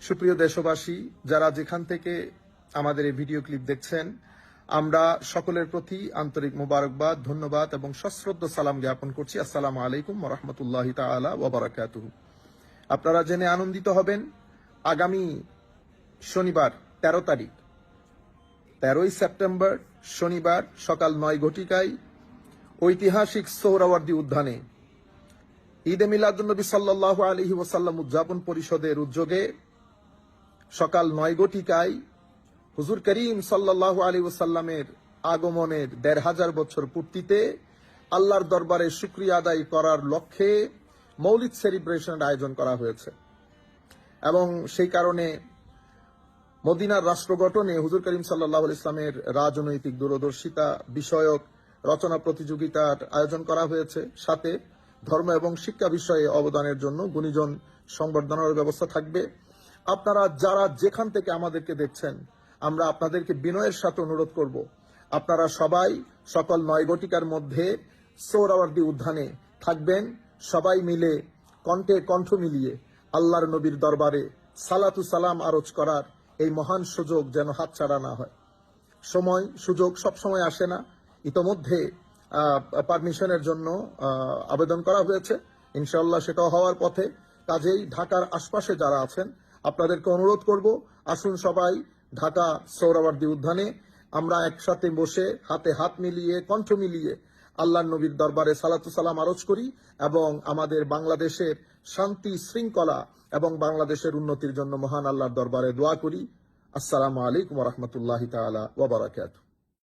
সুপ্রিয় দেশবাসী, যারা যেখান থেকে আমাদের এই ভিডিও ক্লিপ দেখছেন, আমরা সকলের প্রতি আন্তরিক মোবারকবাদ, ধন্যবাদ এবং সশ্রদ্ধ সালাম জ্ঞাপন করছি। আসসালামু আলাইকুম ওয়া রাহমাতুল্লাহি তাআলা ওয়া বারাকাতুহু। আপনারা জেনে আনন্দিত হবেন, আগামী শনিবার 13 তারিখ 13ই সেপ্টেম্বর শনিবার সকাল 9 ঘটিকায় ঐতিহাসিক সোহরাওয়ার্দী উদ্যানে ঈদে মিলাদুন্নবী সাল্লাল্লাহু আলাইহি ওয়াসাল্লাম উদযাপন পরিষদের উদ্যোগে সকাল 9 ঘটিকায় হুজুর করিম সাল্লাল্লাহু আলাইহি ওয়াসাল্লামের আগমনের 1500 বছর পূর্তিতে আল্লাহর দরবারে শুকরিয়া আদায় করার লক্ষ্যে মৌলিদ সেলিব্রেশনের আয়োজন করা হয়েছে এবং সেই কারণে মদিনার রাষ্ট্র গঠনে হুজুর করিম সাল্লাল্লাহু আলাইহি ইসলামের রাজনৈতিক দূরদর্শিতা বিষয়ক রচনা প্রতিযোগিতার আয়োজন করা হয়েছে। সাথে ধর্ম এবং শিক্ষা বিষয়ে অবদানের জন্য গুণীজন সংবর্ধনার ব্যবস্থা থাকবে। আপনারা যারা যেখান থেকে আমাদেরকে দেখছেন, আমরা আপনাদেরকে বিনয়ের সাথে অনুরোধ করব, আপনারা সবাই সকাল 9 ঘটিকার মধ্যে সোহরাওয়ার্দী উদ্যানে থাকবেন। সবাই মিলে কণ্ঠে কণ্ঠ মিলিয়ে আল্লাহর নবীর দরবারে সালাতু সালাম আরজ করার এই মহান সুযোগ যেন হাতছাড়া না হয়। সুযোগ সবসময় আসে না। ইতোমধ্যে পারমিশনের জন্য আবেদন করা হয়েছে, ইনশাআল্লাহ সেটাও হওয়ার পথে। কাজেই ঢাকার আশপাশে যারা আছেন, আপনাদেরকে অনুরোধ করব, আসুন সবাই ঢাকা সোহরাওয়ার্দী উদ্যানে আমরা একসাথে বসে হাতে হাত মিলিয়ে কণ্ঠ মিলিয়ে আল্লাহর নবীর দরবারে সালাতু সালাম আরজ করি এবং আমাদের বাংলাদেশের শান্তি শৃঙ্খলা এবং বাংলাদেশের উন্নতির জন্য মহান আল্লাহর দরবারে দোয়া করি। আসসালামু আলাইকুম ওয়া রাহমাতুল্লাহি তাআলা ওয়া বারাকাতুহু।